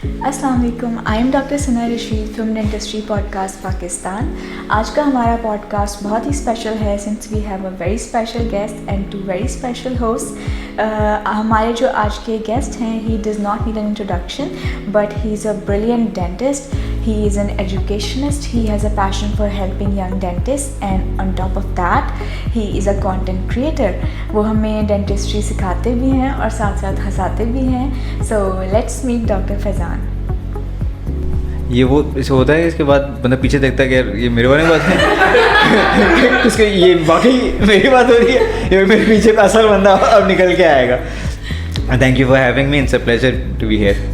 अस्सलाम वालेकुम, I am doctor Sana Rashid from dentistry podcast Pakistan. आज का हमारा पॉडकास्ट बहुत ही स्पेशल है since we have a very special guest and two very special host. हमारे जो आज के गेस्ट हैं, he does not need an introduction but he is a brilliant dentist, he is an educationist, he has a passion for helping young dentists and on top of that he is a content creator। वो हमें dentistry सिखाते भी हैं और साथ साथ हंसाते भी हैं। So let's meet doctor Faizan. ये वो ऐसे होता है, इसके बाद बंदा पीछे देखता है कि यार ये मेरे बारे में बात है उसके ये वाकई मेरी बात हो रही है, ये मेरे पीछे का असल बंदा अब निकल के आएगा। Thank you for having me, it's a pleasure to be here.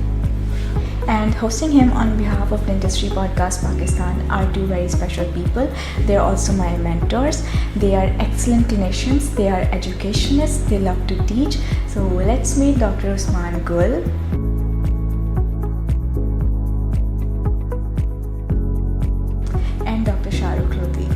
And hosting him on behalf of Dentistry Podcast Pakistan are two very special people. They are also my mentors. They are excellent clinicians. They are educationists. They love to teach. So let's meet Dr. Usman Gul. And Dr. Shahrukh Lodhi.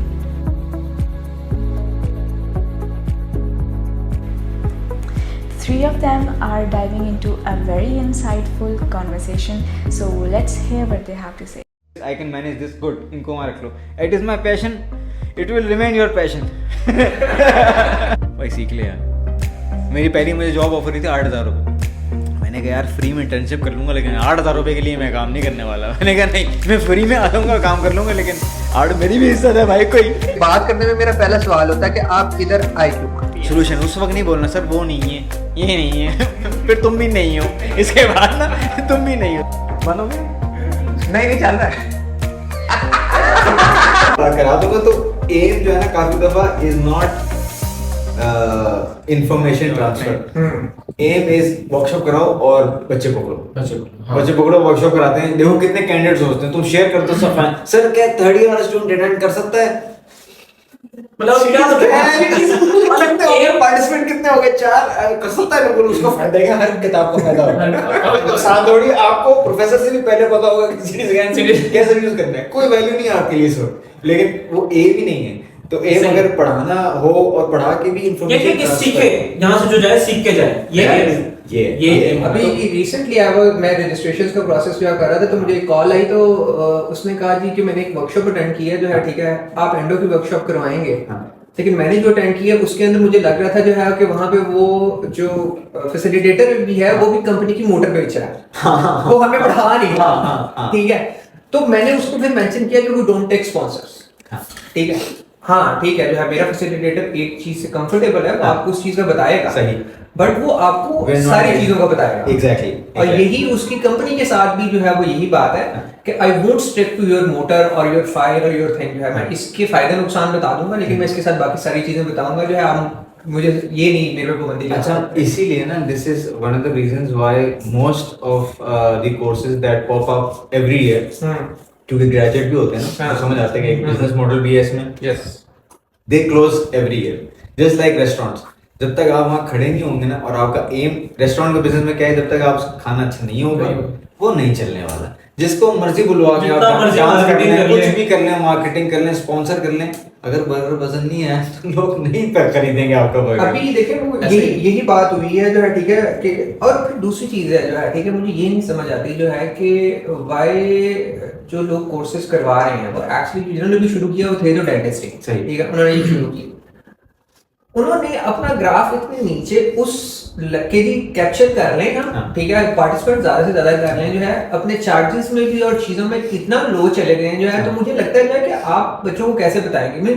Three of them are diving into a very insightful conversation. So let's hear what they have to say. I can manage this good. इनको वहाँ रख लो. It is my passion. It will remain your passion. भाई सीख ले यार। मेरी पहली मुझे जॉब ऑफर हुई थी 8,000 रुपये। मैंने कहा यार फ्री में इंटर्नशिप कर लूँगा, लेकिन 8,000 रुपये के लिए मैं काम नहीं करने वाला। मैंने कहा नहीं, मैं फ्री में आ जाऊँगा, काम कर लूँगा, लेकिन मेरी भी इज्जत है भाई। कोई बात करने में मेरा पहला सवाल होता है कि आप किधर आए क्यों? सोल्यूशन उस वक्त नहीं बोलना सर वो नहीं है, ये नहीं है, फिर तुम भी नहीं हो, इसके बाद ना तुम भी नहीं हो, मानोगे? नहीं चल रहा है। करा दूंगा तो एम जो है ना काफी दफा is not information transfer. Aim is workshop कराओ और बच्चे पकड़ो, बच्चे पकड़ो, वर्कशॉप कराते हैं। देखो कितने कैंडिडेट्स होते हैं, तुम शेयर कर दो सब। सर क्या थर्ड ईयर वाला स्टूडेंट अटेंड कर सकता है? मतलब पार्टिसिपेंट कितने हो गए? 4 कर सकता है, बिल्कुल उसको फायदा है, हर किताब का फायदा होगा। साथ थोड़ी आपको प्रोफेसर से भी पहले पता होगा कि सीरीज कैसे यूज करना है। कोई वैल्यू नहीं है आपके लिए इस वक्त, लेकिन वो एम ही नहीं है। तो एम अगर पढ़ाना हो और पढ़ा के भी इंफॉर्मेशन सीखे, यहाँ से जो जाए सीख के जाए, ये अभी रिसेंटली मैं रजिस्ट्रेशन का प्रोसेस जो कर रहा था, तो मुझे एक कॉल आई, तो उसने कहा जी कि मैंने एक वर्कशॉप अटेंड की है जो है, ठीक है आप एंडो की वर्कशॉप करवाएंगे। लेकिन मैंने जो अटेंड की है उसके अंदर मुझे लग रहा था जो है कि वहाँ पे वो जो फैसिलिटेटर भी है वो भी कंपनी की मोटर पे बेच रहा है, वो हमें पढ़ा नहीं रहा, ठीक है। तो मैंने उसको फिर मेंशन किया कि वो डोंट टेक स्पॉन्सर्स, ठीक है। हाँ ठीक है, जो है मेरा फैसिलिटेटर एक चीज से कंफर्टेबल है, वो आपको उस चीज का बताएगा, सही, बट वो आपको सारी चीजों का बताएगा। एग्जैक्टली। और यही उसकी कंपनी के साथ भी जो है वो यही बात है कि I won't stick to your motor और योर फायर और योर थिंग। जो है मैं इसके फायदे नुकसान बता दूंगा, लेकिन मैं इसके साथ बाकी सारी चीजें बताऊंगा। जो है आप मुझे ये नहीं, मेरे को बंदी। अच्छा, इसीलिए ना this is one of the reasons why most of the courses that pop up every year, क्योंकि ग्रेजुएट भी होते हैं ना, समझ आते हैं कि एक बिजनेस मॉडल भी है इसमें। Yes, they close every year, just like restaurants. जब तक आप वहाँ खड़े नहीं होंगे ना, और आपका एम रेस्टोरेंट का बिजनेस में क्या है, जब तक आप खाना अच्छा नहीं होगा वो नहीं चलने वाला। जिसको मर्जी बुलवा के आप डांस कर लें, कुछ भी कर लें, मार्केटिंग कर लें, स्पॉन्सर कर लें, अगर बर्गर पसंद नहीं है तो लोग नहीं खरीदेंगे आपका बर्गर। अभी देखिए वो यही बात हुई है जो है, ठीक है कि और फिर दूसरी चीज है जो है, ठीक है, मुझे ये नहीं समझ आती जो है कि वाई जो लोग कोर्सेज करवा रहे हैं वो एक्चुअली जिन्होंने भी शुरू किया वो थे जो डेंटिस्ट, सही, ठीक है, उन्होंने ये शुरू किया, उन्होंने अपना ग्राफ इतने नीचे उस के जी कैप्चर कर लें ना, ठीक है, पार्टिसिपेंट ज्यादा से ज्यादा कर लें जो है, अपने चार्जेस में भी और चीजों में इतना लो चले गए जो है। तो मुझे लगता है कि आप बच्चों को कैसे बताएंगे। मैं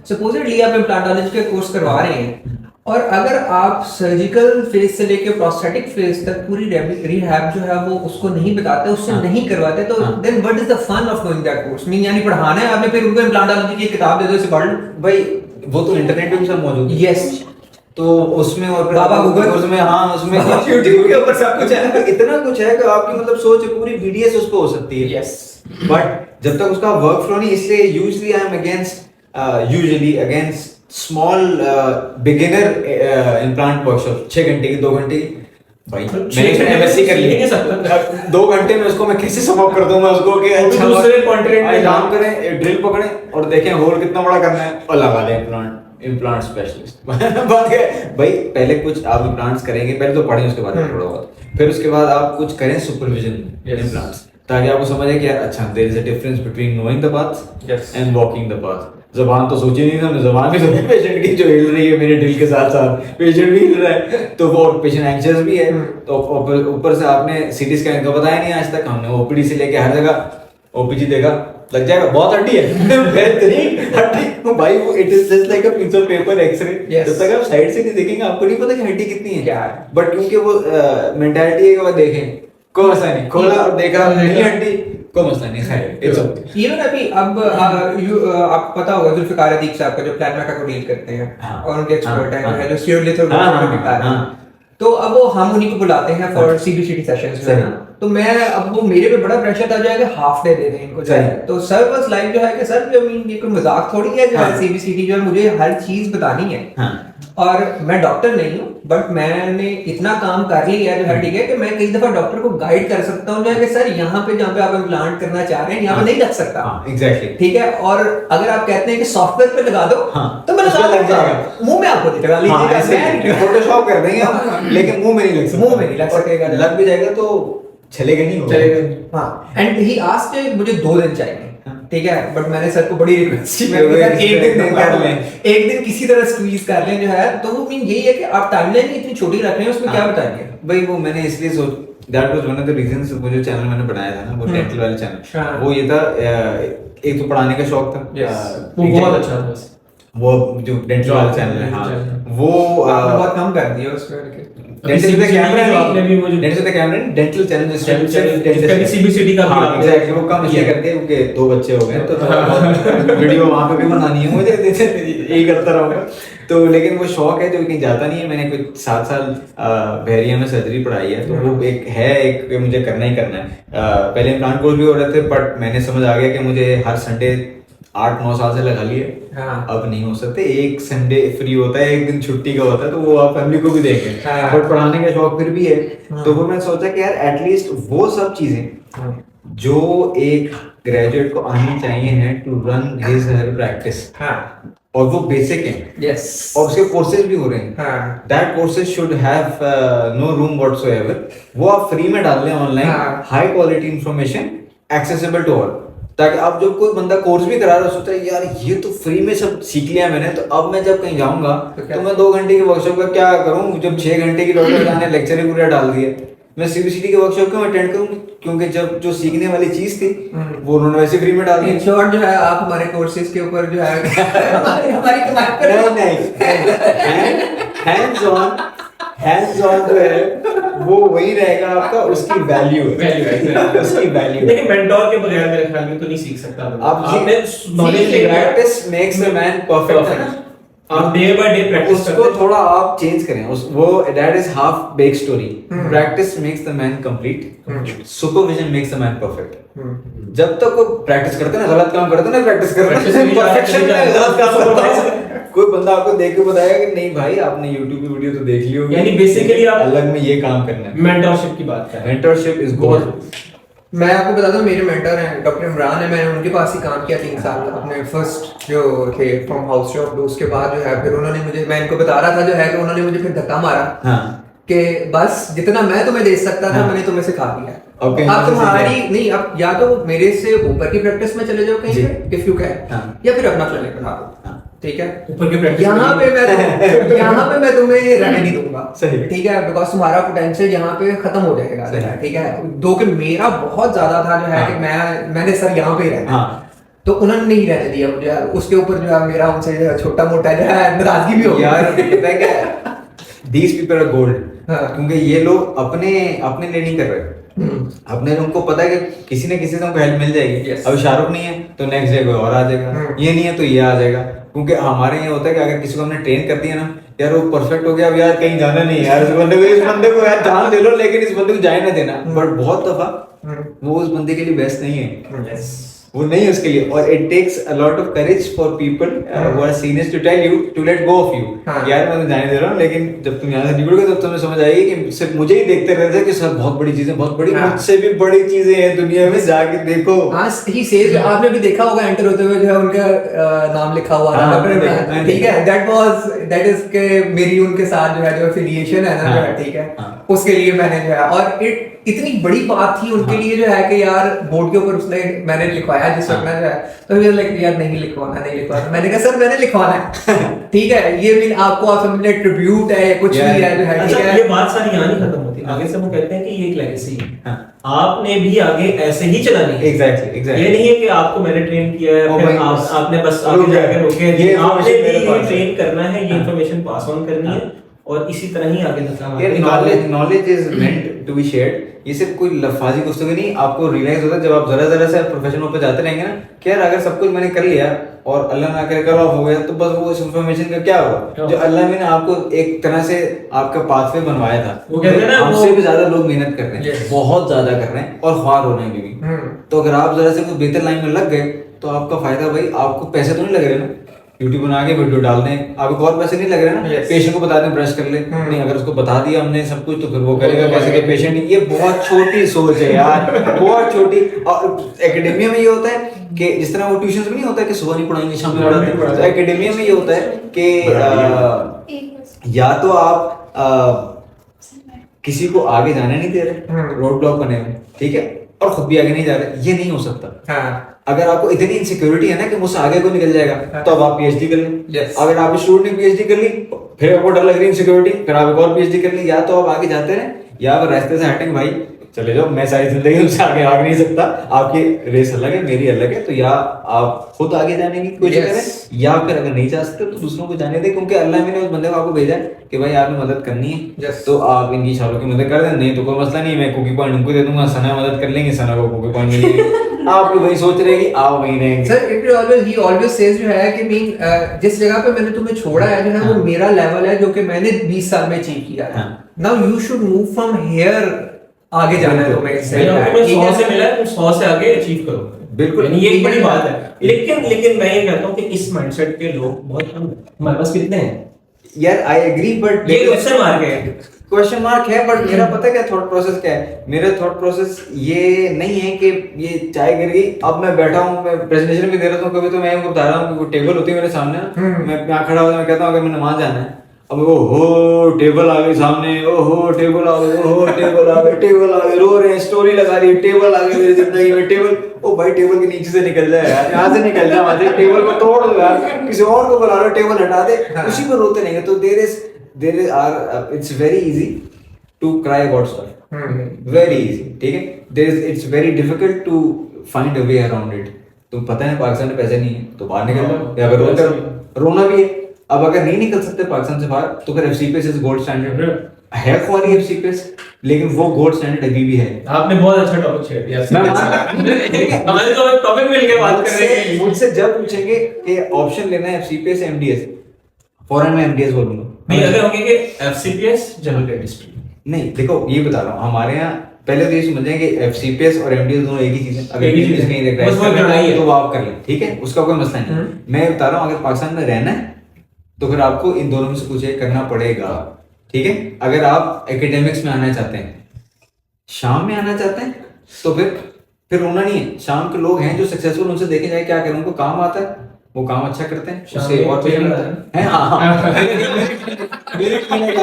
सपोजिटली आप इम्प्लांटोलॉजी के कोर्स करवा रहे हैं, और अगर आप सर्जिकल फेज से लेके प्रोस्थेटिक फेज तक पूरी रिहैब जो है वो उसको नहीं बताते, उससे नहीं करवाते, तो then what is the fun of doing that course? Mean यानी पढ़ाना है आपने, फिर उनको इम्प्लांटोलॉजी की किताब दे दो, इसे पढ़ लो भाई। वो तो इंटरनेट पे भी सब मौजूद है। यस, तो उसमें और बाबा गूगल में, हाँ उसमें यूट्यूब के ऊपर सब कुछ है, इतना कुछ है कि आपकी मतलब सोच पूरी बीडीएस उस पे हो सकती है। यस, बट जब तक उसका वर्क फ्लो नहीं, इसलिए usually I am against small beginner implant workshop 6 घंटे की, 2 घंटे की। भाई मैंने एमएससी कर ली, 2 घंटे में उसको मैं कैसे सम अप कर दूंगा उसको कि अच्छा दूसरे कॉन्टिनेंट में काम करें, ड्रिल पकड़ें और देखें होल कितना बड़ा करना है और लगा लें इम्प्लांट स्पेशलिस्ट। बात है भाई, पहले कुछ आप इम्प्लांट्स करेंगे, पहले तो पढ़ें, उसके बाद थोड़ा बहुत फिर उसके बाद आप कुछ करें सुपरविजन इम्प्लांट्स, ताकि आपको समझ आए कि यार अच्छा there is a difference between knowing the path and walking the path. जबान तो सोची नहीं था, जबान भी सोची पेशेंट की जो हिल रही है मेरे दिल के साथ साथ पेशेंट भी हिल रहा है, तो वो पेशेंट एंग्शियस भी है, तो ऊपर से आपने सीटी स्कैन का बताया नहीं आज तक, हमने ओपीडी से लेके हर जगह ओपीजी देखा, लग जाएगा बहुत हड्डी है बेहतरीन हड्डी भाई, वो it is just like a piece of paper x ray, जब तक आप साइड से नहीं देखेंगे आपको नहीं पता कि हड्डी कितनी है क्या, बट क्योंकि वो मेंटालिटी है कि वो देखें कोई मसला नहीं, खोला और देखा नहीं हड्डी कोई मसला नहीं, खैर इट्स ओके। इवन अभी अब आपको पता होगा जुल्फिकार अदीक साहब का जो प्लाज्मा का डील करते हैं और उनके एक्सपर्ट हैं जो स्टीरोलिथोग्राफी, तो अब वो हम उन्हीं को बुलाते हैं फॉर सीबीसीटी सेशंस में, तो मैं अब वो मेरे पे बड़ा प्रेशर था जाएगा हाफ डे दे दें इनको जाए, तो सर बस लाइक जो है कि सर जो ये कोई मजाक थोड़ी है जो है सीबीसीटी जो है मुझे हर चीज बतानी है, और मैं डॉक्टर नहीं हूँ बट मैंने इतना काम कर लिया जो है ठीक है कि मैं कई दफा डॉक्टर को गाइड कर सकता हूँ जो है कि सर यहाँ पे जहाँ पे आप इम्प्लांट करना चाह रहे हैं यहाँ पे नहीं लग सकता, एग्जैक्टली ठीक है, और अगर आप कहते हैं कि सॉफ्टवेयर पे लगा दो तो मैं लग जाएगा, मुंह में आपको नहीं लगा लीजिएगा, फोटोशॉप कर देंगे हम, लेकिन मुंह में नहीं लग सकता, मुंह में नहीं लग सकेगा, लग भी जाएगा तो चलेगा नहीं, चलेगा। हाँ, एंड ही आस्क्ड मुझे 2 दिन चाहिए, ठीक है, बट मैंने सर को बड़ी रिक्वेस्ट की, एक दिन किसी तरह स्क्वीज कर लें जो है, तो वो मीन यही है कि आप टाइमलाइन इतनी छोटी रख रहे हैं उसमें क्या बताएंगे भाई, वो मैंने इसलिए सोच that was one of the reasons, वो जो चैनल मैंने बनाया था ना वो डेंटल वाला चैनल, वो ये था एक तो पढ़ाने का शौक था, वो बहुत अच्छा था, वो जो डेंटल वाला चैनल है, हाँ वो बहुत कम कर दिया उसमें, dental with camera dental channel जिसका भी सीबीसीटी का भी एग्जैक्टली, वो कम इसलिए करके उनके 2 बच्चे हो गए, तो वीडियो वहां पे भी बनानी है मुझे, यही करता रहूंगा, तो लेकिन वो शौक है जो कहीं जाता नहीं है, मैंने कुछ 7 साल बहरिया में सर्जरी पढ़ाई है, तो वो एक मुझे करना ही करना है, पहले इम्प्लांट कोर्स भी हो रहे थे बट मैंने समझ आ गया कि मुझे हर संडे 8-9 साल से लगा लिए, अब नहीं हो सकते, एक संडे फ्री होता है, एक दिन छुट्टी का होता है, तो वो आप फैमिली को भी देखें, बट पढ़ाने का शौक फिर भी है, तो वो मैंने सोचा कि यार एटलीस्ट वो सब चीजें जो एक ग्रेजुएट को आनी चाहिए है to run his her practice, और वो बेसिक है, यस, और उसके कोर्सेज भी हो रहे हैं, that courses should have no room whatsoever, वो आप फ्री में डाल लें online, high quality information accessible to all, ताकि अब जब कोई बंदा कोर्स भी करा रहा है सोचता है यार ये तो फ्री में सब सीख लिया मैंने, तो अब मैं जब कहीं जाऊंगा तो मैं 2 घंटे की वर्कशॉप का क्या करूं, जब 6 घंटे की डॉक्टर जाने लेक्चर ही पूरा डाल दिए, मैं सीबीसीटी की वर्कशॉप क्यों अटेंड करूं, क्योंकि जब जो सीखने वाली चीज थी वो उन्होंने वैसे फ्री में डाल दी। शॉर्ट जो है आप हमारे कोर्सेज के ऊपर जो है हमारी कमाई पर नहीं, हैंड्स ऑन जो है वो वही रहेगा आपका, उसकी वैल्यू उसकी वैल्यू, लेकिन मेंटोर के बगैर मेरे ख्याल में तो नहीं सीख सकता आपने knowledge, practice makes the man perfect, आप डे बाय डे प्रैक्टिस उसको थोड़ा आप चेंज करें, वो that is half bake story, practice makes the man complete, supervision makes the man perfect, जब तक वो प्रैक्टिस करते हैं ना गलत काम करते हैं ना, प्रैक्टिस करते हैं परफेक्शन में गलत काम करते हैं, कोई बंदा आपको देख के बताएगा कि नहीं भाई आपने YouTube की वीडियो तो देख ली होगी, यानी बेसिकली आप अलग में ये काम करना है, मेंटरशिप की बात कर रहे हैं, मेंटरशिप इज गुड। मैं आपको बताता हूँ मेरे मेंटर हैं डॉक्टर इमरान है, मैंने उनके पास ही काम किया 3 साल अपने फर्स्ट जो थे फ्रॉम हाउस जॉब, तो उसके बाद जो है फिर उन्होंने मुझे, मैं इनको बता रहा था जो है कि उन्होंने मुझे फिर धक्का मारा कि बस जितना मैं तुम्हें दे सकता था मैंने तुम्हें सिखा दिया, अब तुम्हारी नहीं, अब या तो मेरे से ऊपर की प्रैक्टिस में चले जाओ कहीं पे इफ यू कैन, या फिर अपना क्लिनिक बना दो, ठीक है, ऊपर की प्रैक्टिस यहाँ पे मैं तुम्हें रहने नहीं दूंगा, ठीक है, बिकॉज तुम्हारा पोटेंशियल यहाँ पे खत्म हो जाएगा, ठीक है, दो कि मेरा बहुत ज्यादा था जो है कि मैंने सर यहाँ पे ही रहना, तो उन्होंने नहीं रहने दिया मुझे, उसके ऊपर जो है मेरा उनसे छोटा मोटा जो है नाराजगी भी हो गई यार, पता है क्या, these people are gold, क्योंकि ये लोग अपने लिए नहीं कर रहे, अपने उनको पता है कि किसी न किसी से हमको हेल्प मिल जाएगी, अब शाहरुख नहीं है तो नेक्स्ट डे कोई और आ जाएगा, ये नहीं है तो ये आ जाएगा, क्योंकि हमारे यहाँ होता है कि अगर किसी को हमने ट्रेन कर दिया ना, यार वो परफेक्ट हो गया, अब यार कहीं जाना नहीं यार, इस बंदे को यार जान दे लो, लेकिन इस बंदे को जाए ना देना, बट बहुत दफा वो उस बंदे के लिए बेस्ट नहीं है, वो नहीं है उसके लिए, और it takes a lot of courage for people who are seniors to tell you to let go of you, यार मैं जाने दे रहा हूँ, लेकिन जब तुम यहाँ से निकलोगे तब तुम्हें समझ आएगी कि सिर्फ मुझे ही देखते रहते थे कि सर बहुत बड़ी चीजें, बहुत बड़ी, मुझसे भी बड़ी चीजें हैं दुनिया में, जाके देखो। हाँ ही सेज, आपने भी देखा होगा एंटर होते हुए जो है उनका नाम लिखा हुआ है, ठीक है, दैट इज के मेरी उनके साथ जो है जो एफिलिएशन है ना, ठीक है, उसके लिए मैंने जो है, और इतनी बड़ी बात थी उनके लिए जो है कि यार बोर्ड के ऊपर उसने मैंने लिखवाया जिस वक्त जो है, तो मुझे लाइक यार नहीं लिखवाना, मैंने कहा सर मैंने लिखवाना है, ठीक है, ये भी आपको आप समझ ट्रिब्यूट है या कुछ भी है जो है, ठीक है। ये बात सारी यहाँ नहीं खत्म होती, आगे से वो कहते हैं कि ये एक लेगेसी है, आपने भी आगे ऐसे ही चलानी है। एग्जैक्टली ये नहीं है कि आपको मैंने ट्रेन किया है, फिर आपने बस आगे जाकर रोके, आपने भी ट्रेन करना है, ये इन्फॉर्मेशन पास ऑन करनी है, और इसी तरह ही आगे चलना। Knowledge is meant to be shared, ये सिर्फ कोई लफाजी गुफ्तगू नहीं, आपको रियलाइज होता है जब आप जरा से प्रोफेशनल पे जाते रहेंगे ना कि यार अगर सब कुछ मैंने कर लिया और अल्लाह ना करे कल ऑफ हो गया तो बस वो इस इन्फॉर्मेशन का क्या होगा, जो अल्लाह ने आपको एक तरह से आपका पाथवे बनवाया था, वो कहते हैं ना, हमसे भी ज्यादा लोग मेहनत कर रहे हैं, बहुत ज्यादा कर रहे हैं और ख्वार हो रहे हैं भी। तो अगर आप जरा से कोई बेहतर लाइन में लग गए तो आपका फायदा भाई, आपको पैसे तो नहीं लग रहे ना, यूट्यूब बना के वीडियो डाल दें, आपको और पैसे नहीं लग रहे ना, पेशेंट को बता दें ब्रश कर ले, नहीं अगर उसको बता दिया हमने सब कुछ तो फिर वो करेगा कैसे कि पेशेंट, ये बहुत छोटी सोच है यार, बहुत छोटी। और एकेडेमिया में ये होता है कि जिस तरह वो ट्यूशन में नहीं होता कि सुबह नहीं पढ़ाएंगे शाम में पढ़ाते, तो एकेडेमिया में ये होता है कि या तो आप किसी को आगे जाने नहीं दे रहे, रोड ब्लॉक बने हुए, ठीक है, और खुद भी आगे नहीं जा रहे, ये नहीं हो सकता। अगर आपको इतनी इनसिक्योरिटी है ना कि मुझसे आगे को निकल जाएगा, तो अब आप पीएचडी कर लें। अगर आप स्टूडेंट ने पीएचडी कर ली, फिर आपको डर लग रही है इनसिक्योरिटी, फिर आप एक और पीएचडी कर ली, या तो आप आगे जाते हैं या आप रास्ते से हटेंगे भाई चले जाओ, मैं सारी जिंदगी उनसे आगे आ नहीं सकता, आपकी रेस अलग है मेरी अलग है, तो या आप खुद आगे जाने की कोशिश करें या फिर अगर नहीं जा सकते तो दूसरों को जाने दें, क्योंकि अल्लाह ने उस बंदे को आपको भेजा है कि भाई आपने मदद करनी है, तो आप इनकी शालों की मदद कर दें, नहीं तो कोई मसला नहीं, मैं कुकी पॉइंट उनको दे दूंगा, सना मदद कर लेंगे, सना को कुकी पॉइंट मिलेंगे, आप वही सोच रहे हैं आप वही रहेंगे। Sir it always he always says जो है कि मीन जिस जगह पे मैंने तुम्हें छोड़ा है जो है वो मेरा लेवल है जो कि मैंने 20 साल में अचीव किया है, now you should move from here, आगे जाना है तुम्हें, इससे 100 से मिला है, तुम 100 से आगे अचीव करो, बिल्कुल, ये एक बड़ी बात है। लेकिन मैं ये कहता हूँ कि इस माइंडसेट के लोग बहुत कम हैं, हमारे पास कितने हैं यार, आई एग्री, बट ये क्वेश्चन मार्क है, बट मेरा पता क्या थॉट प्रोसेस क्या है, मेरा थॉट प्रोसेस ये नहीं है कि ये चाय गिर गई, अब मैं बैठा हूँ, मैं प्रेजेंटेशन भी दे रहा हूँ, कभी तो मैं उनको बता रहा हूँ कि वो टेबल होती है मेरे सामने, मैं यहाँ खड़ा होता मैं कहता हूँ अगर मैं नमाज जाना है, अब वो हो टेबल आ गई सामने, ओ हो टेबल आ गई, ओ हो टेबल आ गई, टेबल आ गई, रो रहे हैं, स्टोरी लगा रही है, टेबल आ गई मेरी जिंदगी में, टेबल, ओ भाई टेबल के नीचे से निकल जाए यार, यहाँ से निकल जाए, वहां टेबल को तोड़ दो यार, किसी और को बुला लो, टेबल हटा दे, उसी पर रोते नहीं है, तो there is are it's very easy to cry about stuff, very easy, ठीक है, there is it's very difficult to find a way around it. तुम पता है पाकिस्तान में पैसे नहीं है तो बाहर निकल जाओ, या अगर रोते रोना भी है, अब अगर नहीं निकल सकते पाकिस्तान से बाहर तो फिर एफसीपीएस इज गोल्ड स्टैंडर्ड है, ख्वारी एफसीपीएस, लेकिन वो गोल्ड स्टैंडर्ड अभी भी है। आपने बहुत अच्छा टॉपिक छेड़ दिया, हमारे तो एक टॉपिक मिल के बात कर रहे हैं। मुझसे जब पूछेंगे कि ऑप्शन लेना है एफसीपीएस एमडीएस, फॉरेन में एमडीएस बोलूंगा नहीं, अगर होंगे कि एफसीपीएस जनरल डेंटिस्ट्री, नहीं देखो ये बता रहा हूँ, हमारे यहाँ पहले तो ये समझें कि एफसीपीएस और एमडीएस दोनों एक ही चीज है, अगर बिजनेस कहीं देख रहा है तो वो आप कर लें, ठीक है, उसका कोई मसला नहीं। मैं बता रहा हूँ अगर पाकिस्तान में रहना है तो फिर आपको इन दोनों में से कुछ एक करना पड़ेगा, ठीक है। अगर आप एकेडमिक्स में आना चाहते हैं, शाम में आना चाहते हैं, तो फिर रोना नहीं है, शाम के लोग हैं जो सक्सेसफुल, उनसे देखे जाए क्या करें, उनको काम आता है, वो काम अच्छा करते हैं, उससे और कुछ नहीं है। हाँ मेरे क्लिनिक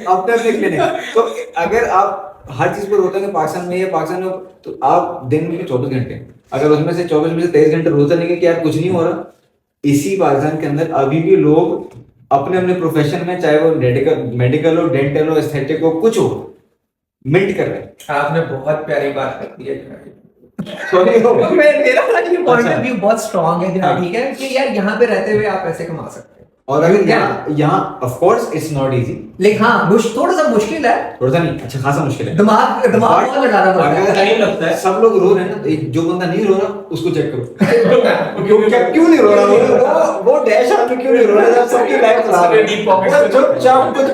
अपने क्लिनिक, तो अगर आप हर चीज पर होता है कि पाकिस्तान में या पाकिस्तान में, तो आप दिन में 24 घंटे, अगर उसमें से 24 में से 23 घंटे रोता नहीं है कि यार कुछ नहीं हो रहा, इसी पाकिस्तान के अंदर अभी भी लोग अपने अपने प्रोफेशन में, चाहे वो मेडिकल हो, डेंटल हो, एस्थेटिक हो, कुछ हो, मिंट कर रहे हैं। आपने बहुत प्यारी बात कर दी है, सॉरी मेरा ये पॉइंट ऑफ व्यू बहुत स्ट्रांग है, ठीक है, कि यार यहाँ पे रहते हुए आप पैसे कमा सकते हैं, और अगर यहाँ of course it's not easy, लेकिन हाँ थोड़ा सा मुश्किल है, थोड़ा सा नहीं, अच्छा खासा मुश्किल है, दिमाग बहुत लगाना पड़ता है, टाइम लगता है। सब लोग रो रहे हैं ना, जो बंदा नहीं रो रहा उसको चेक करो क्यों नहीं रो रहा, वो डैश आदमी क्यों नहीं रो रहा, सबकी लाइफ खराब है, चुपचाप कुछ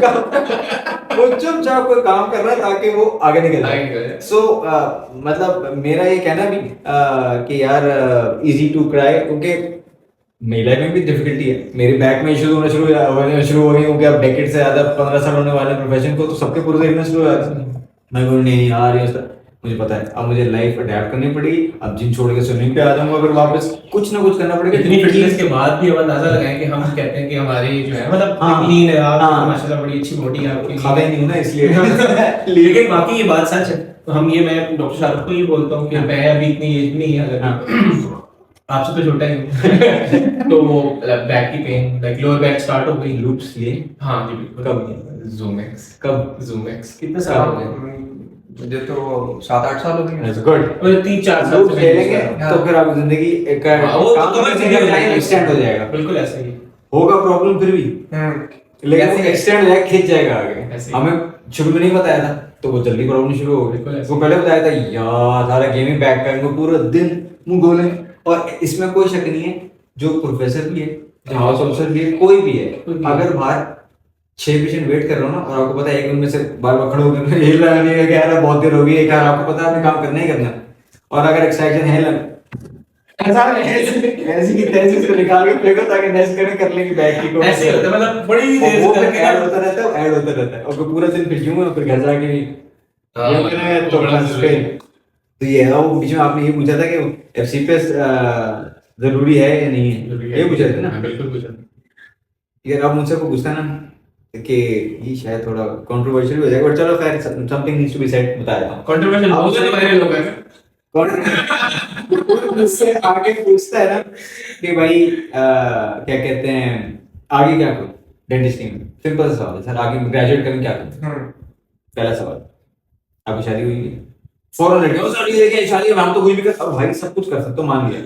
वो चुपचाप कोई काम कर रहा है ताकि वो आगे निकल जाए। सो मतलब मेरा ये कहना भी कि यार इजी टू क्राई, क्योंकि मेरी लाइफ में भी डिफिकल्टी है, मेरे बैक में इश्यूज होने शुरू हो गए क्योंकि अब डेकेड से ज्यादा 15 साल होने वाले प्रोफेशन को, तो सबके पूरे देखना शुरू हो जाता है। मैं बोलूँ नहीं यार ये मुझे पता है, अब मुझे लाइफ अडेप्ट करनी पड़ेगी, अब जिम छोड़ के स्विमिंग पे आ जाऊंगा, फिर वापस कुछ ना कुछ करना पड़ेगा। इतनी फिटनेस के बाद भी अब अंदाजा लगाएं कि हम कहते हैं कि हमारी जो है मतलब लीन है आप, माशाल्लाह बड़ी अच्छी बॉडी है आपकी, खाता ही नहीं हूं ना इसलिए। लेकिन बाकी ये बात सच है, हम ये मैं डॉक्टर शाहरुख को ये बोलता हूँ कि मैं अभी इतनी एज नहीं है, अगर आपसे तो छोटा ही हूँ तो वो बैक की pain, like lower back start हो गई, लूप्स लिए। हाँ जी बिल्कुल। कब ज़ूमैक्स कितने साल हो गए? मुझे तो 7-8 साल हो गए। गुड। और 3-4 साल से खेलेंगे तो फिर आप जिंदगी का टाइम एक्सटेंड हो जाएगा। बिल्कुल ऐसा ही होगा प्रॉब्लम फिर भी, लेकिन वो एक्सटेंड हो जाएगा, खिंच जाएगा आगे। हमें शुरू में नहीं बताया था तो वो जल्दी प्रॉब्लम शुरू हो गई। वो पहले बताया था यार सारा गेमिंग बैक करेंगे पूरा दिन मुंह गोले, और इसमें कोई शक नहीं है, जो प्रोफेसर भी है, जो हाउस ऑफिसर भी है, कोई भी है, अगर बाहर 6 पेशेंट वेट कर रहा हूँ ना और आपको पता है एक उनमें से बार बार खड़े होकर हिल रहा नहीं है, कह रहा बहुत देर हो गई है, क्या आपको पता है आपने काम करना ही करना, और अगर एक्साइटेड है ऐसी की तैसी से निकाल के फेंको ताकि नेक्स्ट कर लेंगे बैक की को, ऐसे होता है, मतलब बड़ी देर वो करके ऐड होता रहता है और पूरा दिन फिर यूं है, फिर घर जाके भी तो ये है। वो बीच में आपने ये पूछा था कि एफसीपीएस जरूरी है या नहीं है, ये पूछा था ना? बिल्कुल पूछा। यार अब मुझसे को पूछता ना कि ये शायद थोड़ा कंट्रोवर्शियल हो जाएगा, बट चलो खैर something needs to be said, बता देता हूं। कंट्रोवर्शियल हो गया तो वायरल हो गया। मुझसे आगे पूछता है ना कि भाई क्या कहते हैं आगे क्या करूं डेंटिस्ट्री में, सिंपल सा सवाल है सर, आगे ग्रेजुएट करें क्या करूं? पहला सवाल, आपकी शादी हुई है? फौरन लड़के हो शादी है, शादी हम तो कोई भी कर, अब भाई सब कुछ कर सकते हो, मान लिया,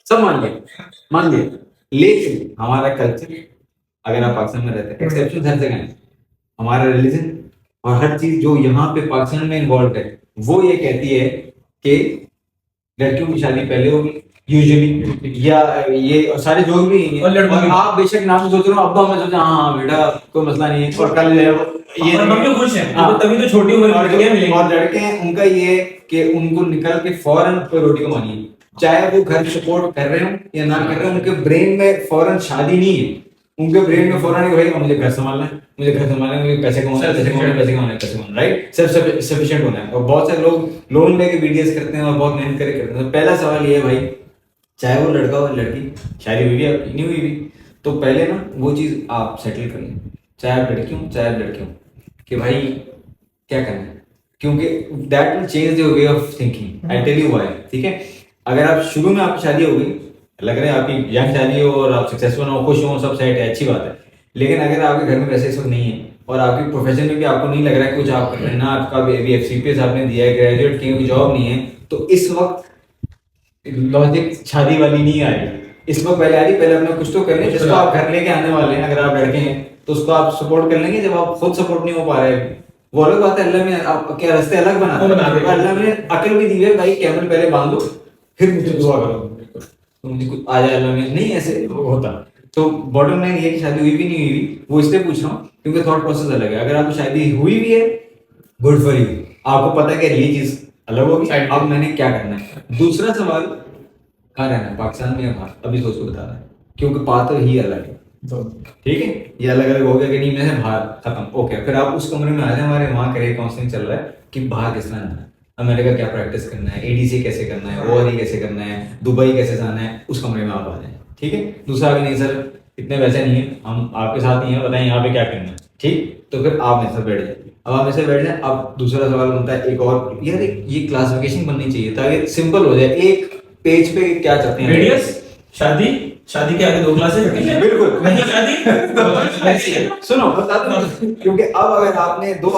सब मान लिया, लेकिन हमारा कल्चर, अगर आप पाकिस्तान में रहते हैं, एक्सेप्शन हर जगह है, हमारा रिलीजन और हर चीज जो यहाँ पे पाकिस्तान में इन्वॉल्व है वो ये कहती है कि लड़कियों की शादी पहले होगी यूजुअली, या ये सारे जो भी हैं, और आप बेशक नाम सोच रहे हो, अब्बा मैं सोचा हाँ बेटा कोई मसला नहीं है, और कल ये हम भी खुश हैं, तभी तो छोटी उम्र में लड़कियां मिलेंगी, और लड़के हैं उनका ये कि उनको निकल के फौरन कोई रोटी कमानी है, चाहे वो घर सपोर्ट कर रहे हो या ना कर रहे हो, उनके ब्रेन में फौरन शादी नहीं है, उनके ब्रेन में फौरन है भाई मुझे घर संभालना है, मुझे पैसे कमाना है, राइट, सेल्फ सफिशिएंट होना है। और बहुत से लोग लोन लेके वीडियोस करते हैं और बहुत मेहनत करके करते हैं। तो पहला सवाल ये है भाई, चाहे वो लड़का हो लड़की, शादी हुई भी आपकी नहीं हुई भी, तो पहले ना वो चीज आप सेटल कर लें, चाहे आप लड़की हो चाहे आप लड़के हो, कि भाई क्या करना है, क्योंकि that will change your way of thinking. I tell you why, ठीक है? अगर आप शुरू में आपकी शादी हो गई, लग रहा है आपकी यंग शादी हो और आप सक्सेसफुल हो, खुश हो, सब सेट है, अच्छी बात है, लेकिन अगर आपके घर में पैसे इस वक्त नहीं है और आपके प्रोफेशन में भी आपको नहीं लग रहा है कुछ आप कर रहे हैं ना, आपका अभी एफसीपीएस आपने दिया है, ग्रेजुएट की जॉब नहीं है, तो इस वक्त लॉजिक शादी वाली नहीं आ रही, इस वक्त पहले आ रही, पहले अपना कुछ तो कर लें जिसको आप घर लेके आने वाले हैं। अगर आप लड़के हैं तो उसको आप सपोर्ट कर लेंगे, जब आप खुद सपोर्ट नहीं हो पा रहे हैं, वो अलग बात है, अल्लाह में आप क्या रास्ते अलग बना दे, अल्लाह ने अकल भी दी है भाई, कैमल पहले बांध दो फिर मुझे दुआ करो, तो मुझे कुछ आ जाए अल्लाह में, नहीं ऐसे होता। तो बॉटम लाइन ये कि शादी हुई भी नहीं हुई, वो इसलिए पूछ रहा हूँ क्योंकि थॉट प्रोसेस अलग है। अगर आपको शादी हुई भी है, गुड फॉर यू, आपको पता है कि ये चीज अलग होगी, अब मैंने क्या करना है। दूसरा सवाल, कहाँ रहना है, पाकिस्तान में या बाहर, अभी सोच के बताना है, क्योंकि बात तो ही अलग है, ठीक है? ये अलग अलग हो गया कि नहीं मैं बाहर खत्म, ओके, फिर आप उस कमरे में आ जाए, हमारे वहाँ करियर काउंसलिंग चल रहा है कि बाहर किस तरह जाना है, अमेरिका क्या प्रैक्टिस करना है, एडीसी कैसे करना है, ओआरई कैसे करना है, दुबई कैसे जाना है, उस कमरे में आप आ जाए, ठीक है? दूसरा अगर नहीं सर इतने वैसे नहीं है, हम आपके साथ नहीं है, बताएं यहाँ पे क्या करना है, ठीक? तो फिर आप मेरे साथ बैठ जाए, अब आप मेरे साथ बैठ जाए। अब दूसरा सवाल बनता है एक और, यार ये क्लासिफिकेशन बननी चाहिए ताकि सिंपल हो जाए, एक पेज पे क्या चाहते हैं, रेडियस, शादी के आगे 2 क्लासेस, बिल्कुल नहीं शादी सुनो बता दो, क्योंकि अब अगर आपने 2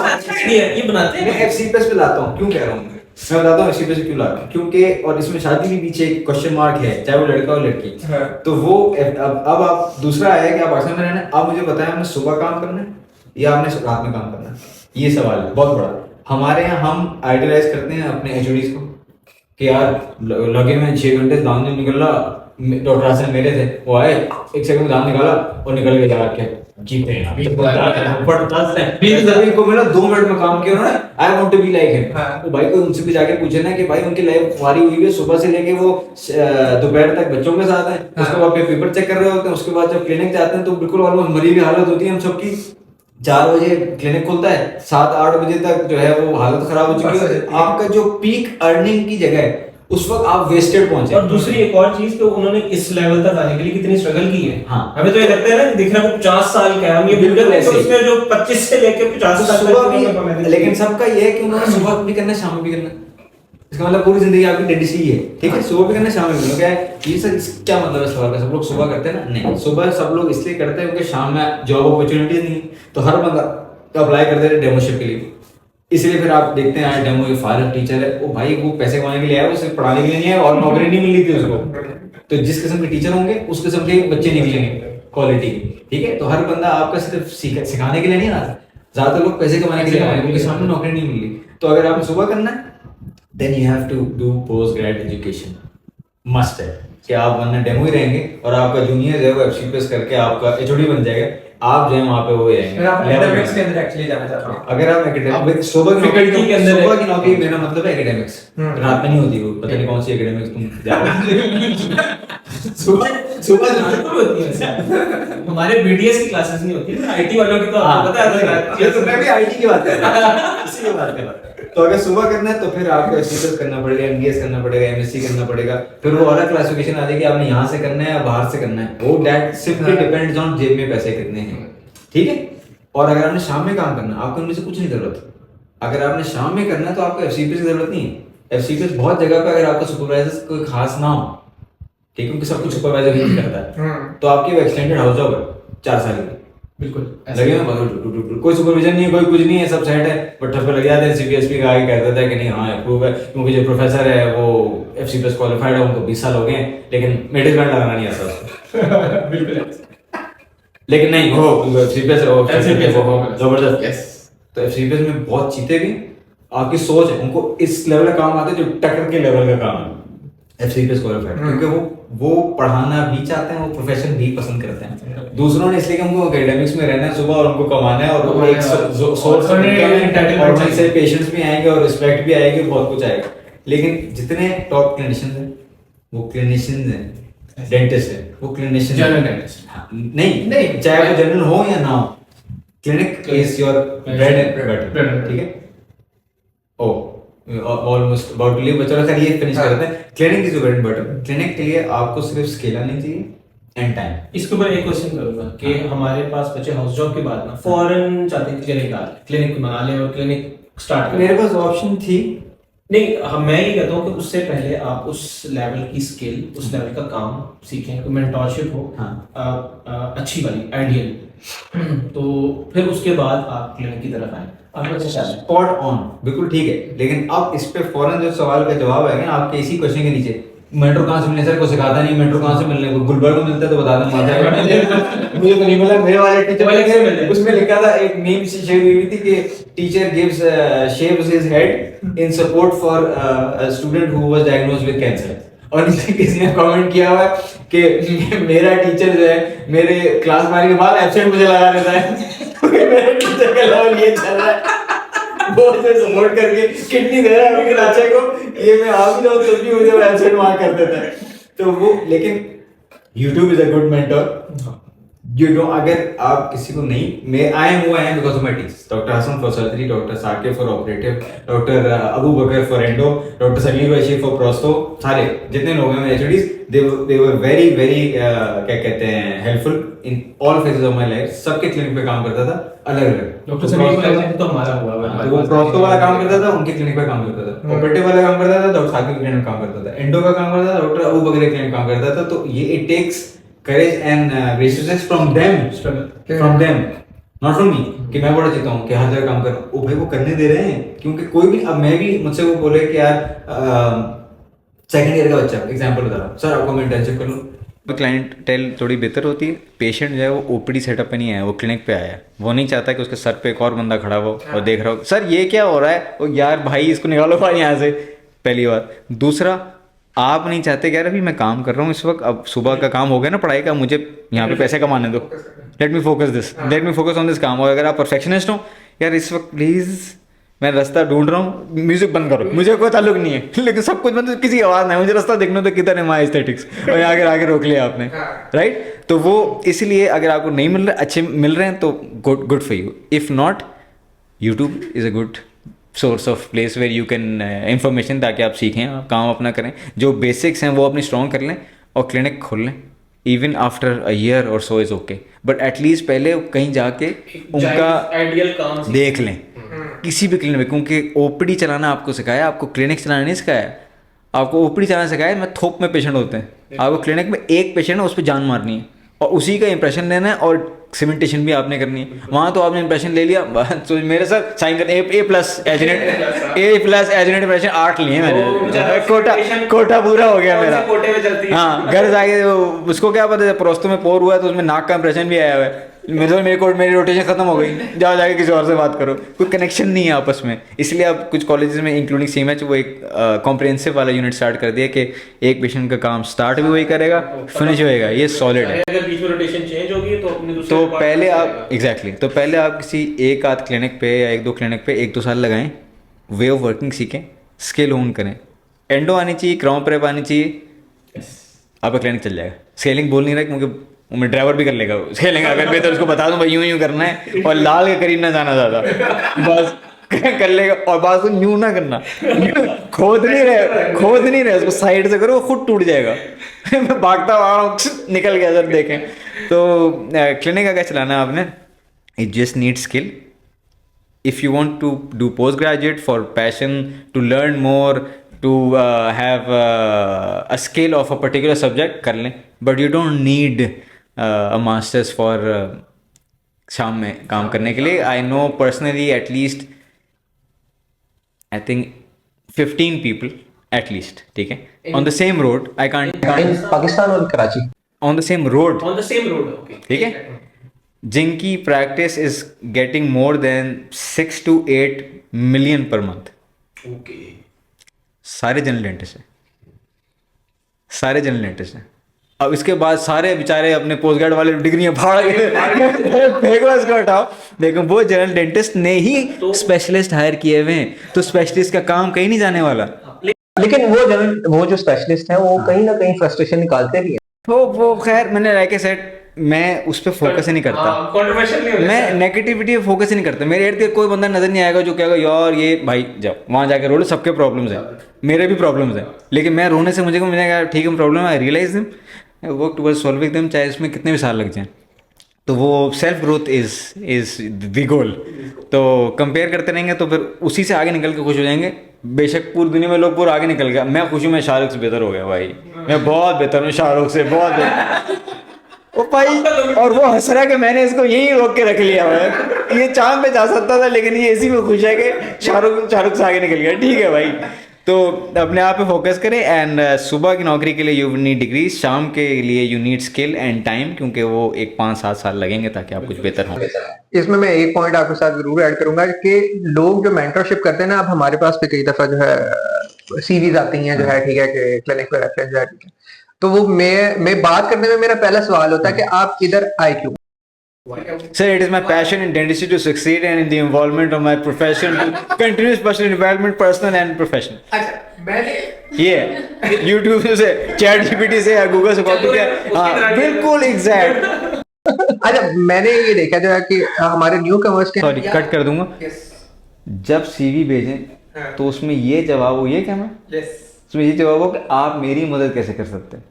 ये बनाते हैं, मैं एफसीपीएस पे लाता हूँ, क्यों कह रहा हूँ मैं बताता हूँ एफसीपीएस क्यों लाता हूँ, क्योंकि और इसमें शादी भी पीछे एक क्वेश्चन मार्क है, चाहे वो लड़का हो लड़की, तो वो अब आप दूसरा आया कि आप पाकिस्तान में रहना है, अब मुझे बताया आपने सुबह काम करना है या आपने रात में काम करना है, ये सवाल है बहुत बड़ा। हमारे यहाँ हम आइडियलाइज करते हैं अपने एचओडीज को कि यार लगे में 6 घंटे दाम निकल रहा, डॉक्टर आसन मेरे थे, वो आए 1 सेकंड में दाम निकाला और निकल गए, यार क्या जीते हैं को मेरा 2 मिनट में काम किया उन्होंने, I want to be like him. तो भाई को उनसे भी जाके पूछे ना कि भाई उनकी लाइफ हमारी हुई है, सुबह से लेके वो दोपहर तक बच्चों के साथ हैं, उसके बाद पेपर चेक कर रहे होते हैं, उसके बाद जब क्लिनिक जाते हैं तो बिल्कुल ऑलमोस्ट मरी हुई हालत होती है हम सबकी। 4 बजे क्लिनिक खुलता है, 7-8 बजे तक जो है वो हालत खराब हो चुकी है। आपका जो पीक अर्निंग की जगह है उस वक्त आप वेस्टेड पहुंचे। और दूसरी एक और चीज, तो उन्होंने इस लेवल तक आने के लिए कितनी स्ट्रगल की है। हाँ। हमें तो ये लगता है ना कि दिख रहा है 50 साल का है, हम ये बिल्कुल ऐसे उसमें जो 25 से लेके 50 साल सुबह भी, लेकिन सबका ये है कि उन्होंने सुबह भी करना है, शाम में भी करना है। इसका मतलब पूरी जिंदगी आपकी डेडिसी है, ठीक है, सुबह भी करना है, शाम में भी करना है। क्या है ये सर, क्या मतलब है सवाल का? सब लोग सुबह करते हैं ना? नहीं, सुबह सब लोग इसलिए करते हैं क्योंकि शाम में जॉब अपॉर्चुनिटी नहीं है, तो हर बंदा अप्लाई करते हैं डेमोशिप के लिए। इसलिए फिर आप देखते हैं आज डेमो के फॉरेन टीचर है, वो भाई वो पैसे कमाने के लिए आया, वो सिर्फ पढ़ाने के लिए नहीं है, और नौकरी नहीं मिल रही थी उसको। तो जिस किस्म के टीचर होंगे उस किस्म के बच्चे निकलेंगे क्वालिटी, ठीक है। तो हर बंदा आपका सिर्फ सिखाने के लिए नहीं आता, ज्यादातर लोग पैसे कमाने के लिए आए, उनके सामने नौकरी नहीं मिल रही। तो अगर आपने सुबह करना है, then you have to do post grad education, must है कि आप वरना डेमो ही रहेंगे और आपका जूनियर है वो एफसीपीएस करके आपका एचओडी बन जाएगा, आप जो है वहाँ पे वो रहेंगे। एकेडमिक्स के अंदर एक्चुअली जाना चाहता हूँ। अगर आप एकेडमिक सुबह की नौकरी, मेरा मतलब है एकेडमिक्स, रात में नहीं होती वो, पता नहीं कौन सी एकेडमिक्स तुम जा रहे सुबह होती है। हमारे बीडीएस की क्लासेस नहीं होती, आईटी वालों की तो आपको पता है। ये तो मैं भी आईटी की बात कर रहा हूं, इसी की बात कर रहा हूं। तो अगर सुबह करना है तो फिर आपको एससीएस करना पड़ेगा, एमडीएस करना पड़ेगा, एमएससी करना पड़ेगा, फिर वो अलग क्लासिफिकेशन आ जाएगी, आपने यहाँ से करना है या बाहर से करना है, वो दैट सिंपली डिपेंड्स ऑन जेब में पैसे कितने हैं, ठीक है। और अगर आपने शाम में काम करना है, आपको उनमें से कुछ नहीं जरूरत। अगर आपने शाम में करना है तो आपको एफसीपीएस की जरूरत नहीं है। एफसीपीएस बहुत जगह पे, अगर आपका सुपरवाइजर कोई खास ना हो, ठीक है, क्योंकि सब कुछ सुपरवाइजर ही करता है, तो आपकी एक्सटेंडेड हाउस जॉब है 4 साल की, बिल्कुल लगे ना, कोई सुपरविजन नहीं है, कोई कुछ नहीं है, सब सेट है, बट ठप्पे लग जाते हैं। सीपीएसपी का आगे कह देता है कि नहीं हाँ अप्रूव है, क्योंकि जो प्रोफेसर है वो एफसीपीएस क्वालिफाइड है, उनको 20 साल हो गए हैं, लेकिन मेडिकल बैंड लगाना नहीं आता उसको। बिल्कुल। लेकिन नहीं वो एफसीपीएस जबरदस्त। तो एफसीपीएस में बहुत चीते भी, आपकी सोच है, उनको इस लेवल का काम आता है जो टक्कर के लेवल का काम है एफसीपीएस क्वालिफाइड, क्योंकि वो पढ़ाना भी चाहते हैं, वो प्रोफेशन भी पसंद करते हैं। दूसरों ने इसलिए कि उनको एकेडमिक्स में रहना है सुबह और उनको कमाना है, और वो एक सोर्स और वहीं से पेशेंट्स भी आएंगे और रिस्पेक्ट भी आएगी, बहुत कुछ आएगा। लेकिन जितने टॉप क्लिनिशियंस हैं वो क्लिनिशियंस हैं, डेंटिस्ट है वो क्लिनिशियन, जनरल डेंटिस्ट नहीं, चाहे वो जनरल हो या ना हो, clinic is your bread and butter, ठीक है। ओ ऑलमोस्ट अबाउट टू लीव, बच्चों खैर ये फिनिश करते हैं। Clinic is bread and butter. Clinic के लिए आपको सिर्फ स्केल आनी चाहिए एंड टाइम। इसके ऊपर एक क्वेश्चन करूंगा कि हमारे पास बच्चे हाउस जॉब के बाद ना फॉरेन चाहते हैं क्लिनिक बना ले और क्लिनिक स्टार्ट करें। मेरे पास ऑप्शन थी नहीं, मैं ये कहता हूँ कि उससे पहले आप उस लेवल की स्किल, उस लेवल का काम सीखें, कोई मेंटरशिप हो, अच्छी वाली आइडियल, तो फिर उसके बाद आप क्लिनिक की तरफ आए। स्पॉट ऑन, बिल्कुल ठीक है। लेकिन अब इस पे फौरन जो सवाल का जवाब है ना आपके इसी क्वेश्चन के नीचे, मेट्रो कहाँ से मिलने, सर को सिखाता नहीं, मेट्रो कहाँ से मिलने को, गुलबर्ग में मिलता है तो बता दें। मुझे तो नहीं मिला, मेरे वाले टीचर उसमें लिखा था, एक मीम सी शेयर हुई थी कि teacher gives shaves his head in support for a student who was diagnosed with cancer. और नीचे किसी ने कमेंट किया हुआ है कि मेरा टीचर जो है मेरे क्लास मारने के बाद एब्सेंट मुझे लगा देता है, मेरे टीचर का लेवल ये चल रहा है, वो से सपोर्ट करके किडनी दे रहा है उनके बच्चे को, ये मैं आ भी जाऊँ तब भी मुझे एब्सेंट मार्क कर देता है। तो वो, लेकिन YouTube is a good mentor. You know, अगर आप किसी को नहीं, मैं I am because of my teachers, doctor Hasan for surgery, doctor Saqib for operative, doctor Abu Bakar for endo, doctor Salim Vaishi for prostho, सारे जितने लोग हैं मेरे HODs, they were very very क्या कहते हैं helpful in all phases of my life. सबके क्लिनिक पे काम करता था अलग अलग। डॉक्टर सलीम तो हमारा हुआ है, वो प्रोस्तो वाला काम करता था, उनके क्लिनिक पे काम करता था, ऑपरेटिव वाला काम करता था, डॉक्टर साकिब क्लिनिक में काम करता था, एंडो का काम करता था, डॉक्टर अबू बकर क्लिनिक में काम करता था। तो ये it takes courage and graciousness from them, not from me, कि मैं बड़ा चाहता हूँ कि हर जगह काम कर, वो भाई वो करने दे रहे हैं। क्योंकि कोई भी, अब मैं भी, मुझसे वो बोले कि यार सेकंड ईयर का बच्चा, एग्जांपल बता रहा हूँ, सर आपको मैं इंटर्नशिप कर लूँ, तो क्लाइंटेल थोड़ी बेहतर होती है। पेशेंट जो है वो ओपीडी सेटअप पे नहीं आया, वो क्लिनिक पे आया है, वो नहीं चाहता कि उसके सर पे एक और बंदा खड़ा हो और देख रहा हो सर ये क्या हो रहा है, और यार भाई इसको निकालो भाई यहाँ से, पहली बात। दूसरा, आप नहीं चाहते यार अभी मैं काम कर रहा हूँ इस वक्त, अब सुबह का काम हो गया ना पढ़ाई का, मुझे यहाँ पे पैसे कमाने दो, let me focus on this काम। और अगर आप परफेक्शनिस्ट हो यार इस वक्त प्लीज़ मैं रास्ता ढूंढ रहा हूँ, म्यूजिक बंद करो, मुझे कोई ताल्लुक नहीं है लेकिन सब कुछ मतलब किसी की आवाज़ नहीं, मुझे रास्ता देखना तो किधर है माई एस्थेटिक्स, और आगे रोक लिया आपने, राइट। तो वो इसलिए अगर आपको नहीं मिल रहा, अच्छे मिल रहे हैं तो good for you, if not YouTube is a good source of place where you can information, ताकि आप सीखें, आप काम अपना करें, जो बेसिक्स हैं वो अपनी स्ट्रॉन्ग कर लें और क्लिनिक खोल लें। इवन आफ्टर अ ईयर और so is okay, but at least पहले कहीं जाके उनका आइडियल काम देख लें किसी भी क्लिनिक में, क्योंकि ओपीडी चलाना आपको सिखाया, आपको क्लिनिक चलाना नहीं सिखाया। आपको ओपीडी चलाना सिखाया मैं थोक में पेशेंट होते हैं, आपको क्लिनिक में एक पेशेंट है उस पर जान मारनी है और उसी का इंप्रेशन लेना है और सीमेंटेशन भी आपने करनी है। वहाँ तो आपने इंप्रेशन ले लिया तो मेरे साथ साइन कर A+ एजनेट इंप्रेशन 8 लिए मैंने, कोटा पूरा हो गया मेरा। हाँ, घर जाके उसको क्या पता है प्रोस्तो में पोर हुआ है तो उसमें नाक का इंप्रेशन भी आया हुआ है, मेरी रोटेशन खत्म हो गई, जाओ जाके किसी और से बात करो, कोई कनेक्शन नहीं है आपस में। इसलिए अब कुछ कॉलेजेस में इंक्लूडिंग CMH वो एक कॉम्प्रिहेंसिव वाला यूनिट स्टार्ट कर दिया कि एक पेशेंट का काम स्टार्ट भी वही करेगा, फिनिश होएगा, ये सॉलिड है। अगर बीच में रोटेशन चेंज होगी तो अपने दूसरे तो पहले आप तो पहले आप किसी एक आध क्लिनिक पे या 1-2 क्लिनिक पे 1-2 साल लगाएं, वे ऑफ वर्किंग सीखें, स्किल होन करें, एंडो आनी चाहिए, क्राउन प्रेप आनी चाहिए, आपका क्लिनिक चल जाएगा। स्केलिंग बोल नहीं रहा क्योंकि मैं ड्राइवर भी कर लेगा स्केलिंग, अगर बेहतर उसको बता दूं भाई यूं करना है और लाल के करीब ना जाना ज़्यादा, बस कर लेगा। और बात को यूं ना करना, खोद नहीं रहे उसको साइड से करो, वो खुद टूट जाएगा। मैं भागता आ रहा हूँ, निकल गया सर, देखें। तो क्लिनिक अगर चलाना है आपने, it just need skill. If you want to do post graduate for passion, to learn more, to have a skill of a particular subject, कर लें, but you don't need a masters for शाम में काम करने के लिए। I know personally at least I think 15 people at least, ठीक है, on the same road, I can't, Pakistan और Karachi, on the same road, okay, ठीक है, जिनकी practice is getting more than 6 to 8 million per month। Okay, सारे जनरल डेंटिस्ट हैं। अब इसके बाद सारे बेचारे अपने पोस्ट ग्रेड वाले डिग्रियां फाड़ के फेंको, इसको हटाओ। देखो वो जनरल डेंटिस्ट ने ही स्पेशलिस्ट हायर किए हुए हैं, तो स्पेशलिस्ट का काम कहीं नहीं जाने वाला। लेकिन वो जो स्पेशलिस्ट हैं वो कहीं ना कहीं फ्रस्ट्रेशन निकालते भी हैं। वो खैर मैंने लाइक ए सेड, मैं उस पर फोकस ही नहीं करता, कंट्रोवर्शियल नहीं होता, मैं नेगेटिविटी पे फोकस ही नहीं करता। मेरे इर्द गिर्द कोई बंदा नजर नहीं आएगा जो कहेगा यार ये भाई जाओ वहाँ जाके रो लो, सबके प्रॉब्लम्स हैं, मेरे भी प्रॉब्लम्स हैं, लेकिन मैं रोने से मुझे कहा ठीक है problem, I realise them, I work towards solving them, चाहे इसमें कितने भी साल लग जाएं। तो वो self growth is the goal. तो कंपेयर करते रहेंगे तो फिर उसी से आगे निकल के खुश हो जाएंगे। बेशक पूरी दुनिया में लोग पूरा आगे निकल गया, मैं खुश हूँ, मैं शाहरुख से बेहतर हो गया भाई, मैं बहुत बेहतर हूँ शाहरुख से, बहुत बेहतर। ओ भाई, और वो हंस रहा है कि मैंने इसको यही रोक के रख लिया है, ये चांद पे जा सकता था लेकिन ये इसी में खुश है कि शाहरुख से आगे निकल गया। ठीक है भाई, तो अपने आप पे फोकस करें। एंड सुबह की नौकरी के लिए यू नीड डिग्री, शाम के लिए you need skill and time, क्योंकि वो 1-5-7 साल लगेंगे ताकि आप कुछ बेहतर हों। इसमें मैं एक पॉइंट आपके साथ जरूर ऐड करूंगा कि लोग जो मेंटरशिप करते हैं ना, अब हमारे पास पे कई दफा जो है सीवीज आती हैं जो है, ठीक है, कि क्लिनिक पे रेफरेंस है, ठीक है, तो वो मैं बात करने में मेरा पहला सवाल होता है कि आप इधर आए क्यों? Sir, it is my passion in dentistry to succeed and in the involvement of my profession to continuous personal development, personal and professional. अच्छा, मैंने ये YouTube से, ChatGPT से या Google से कॉपी किया, हाँ बिल्कुल एग्जैक्ट। अच्छा, मैंने ये देखा जो है कि हमारे न्यू कमर्स के, सॉरी कट कर दूंगा, जब CV भेजें तो उसमें ये जवाब हो, ये क्या मैं, उसमें ये जवाब हो कि आप मेरी मदद कैसे कर सकते हैं।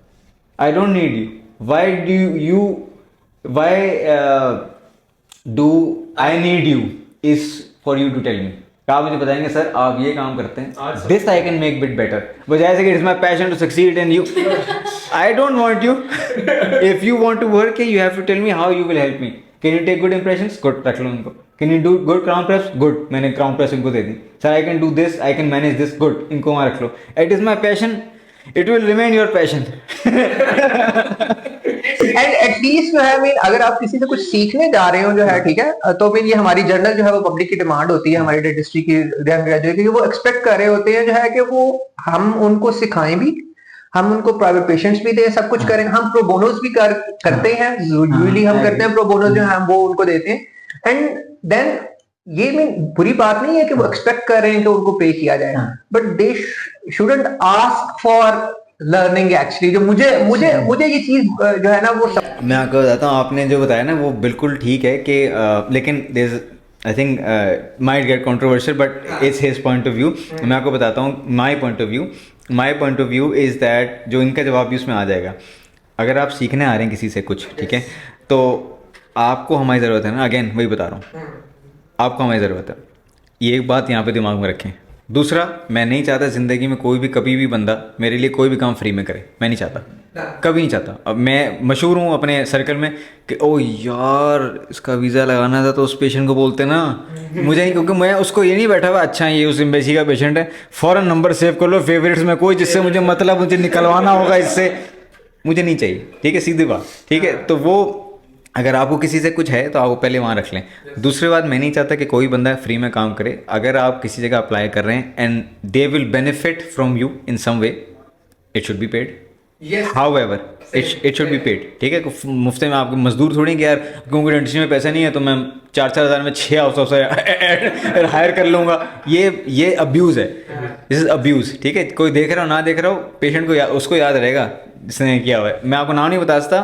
I don't need you. Why do I need you is for you to tell me. आप मुझे बताएंगे सर आप ये काम करते हैं, this I can make bit better, बजाय से कि it's my passion to succeed and you I don't want you. If you want to work here you have to tell me how you will help me. Can you take good impressions? Good, रख लो उनको. Can you do good crown preps? Good, मैंने crown preps इनको दे दी. Sir I can do this, I can manage this. Good, इनको वहाँ रख लो. It is my passion. It will remain your passion. And at least जो है अगर आप किसी से कुछ सीखने जा रहे हो जो है, ठीक है, तो ये हमारी जर्नल जो है वो पब्लिक की डिमांड होती है, हमारी डेंटिस्ट्री की, क्योंकि वो एक्सपेक्ट कर रहे होते हैं जो है कि वो हम उनको सिखाएं भी हम उनको प्राइवेट पेशेंट्स भी दें, सब कुछ करें, हम प्रो बोनोस भी करते हैं, यूजुअली हम करते हैं प्रो बोनोस जो हम वो उनको देते हैं। एंड देन ये में बुरी बात नहीं है कि वो एक्सपेक्ट कर रहे हैं कि उनको पे किया जाए, but they shouldn't ask for learning actually. जो मुझे ये चीज जो है ना वो मैं आपको बताता हूँ, आपने जो बताया ना वो बिल्कुल ठीक है कि लेकिन I think might get controversial but it's his point of view. मैं आपको बताता हूँ my point of view is that जो इनका जवाब भी उसमें आ जाएगा। अगर आप सीखने आ रहे हैं किसी से कुछ, ठीक है, तो आपको हमारी ज़रूरत है ना, अगेन वही बता रहा हूँ, आपको हमारी ज़रूरत है, ये एक बात यहाँ पे दिमाग में रखें। दूसरा, मैं नहीं चाहता ज़िंदगी में कोई भी कभी भी बंदा मेरे लिए कोई भी काम फ्री में करे, मैं नहीं चाहता, कभी नहीं चाहता। अब मैं मशहूर हूँ अपने सर्कल में कि ओ यार इसका वीज़ा लगाना था तो उस पेशेंट को बोलते ना, मुझे नहीं, क्योंकि मैं उसको ये नहीं बैठा हुआ अच्छा ये उस एम्बेसी का पेशेंट है, फ़ौरन नंबर सेव कर लो फेवरेट्स में, कोई जिससे मुझे मतलब मुझे निकलवाना होगा इससे, मुझे नहीं चाहिए, ठीक है, सीधी बात, ठीक है। तो वो अगर आपको किसी से कुछ है तो आप पहले वहाँ रख लें। दूसरी बात, मैं नहीं चाहता कि कोई बंदा फ्री में काम करे। अगर आप किसी जगह अप्लाई कर रहे हैं and they will benefit from you in some way, it should be paid, however it should be paid, ठीक है। मुफ्त में आपको मजदूर थोड़ी कि यार क्योंकि डेंटिस्ट्री में पैसा नहीं है तो मैं 4-4 हज़ार में 6 हाउस ऑफिसर हायर कर लूँगा, ये अब्यूज़ है, दिस इज़ अब्यूज़, ठीक है। कोई देख रहा हो ना देख रहा हो, पेशेंट को उसको याद रहेगा जिसने किया हुआ है। मैं आपको नाम नहीं बता सकता,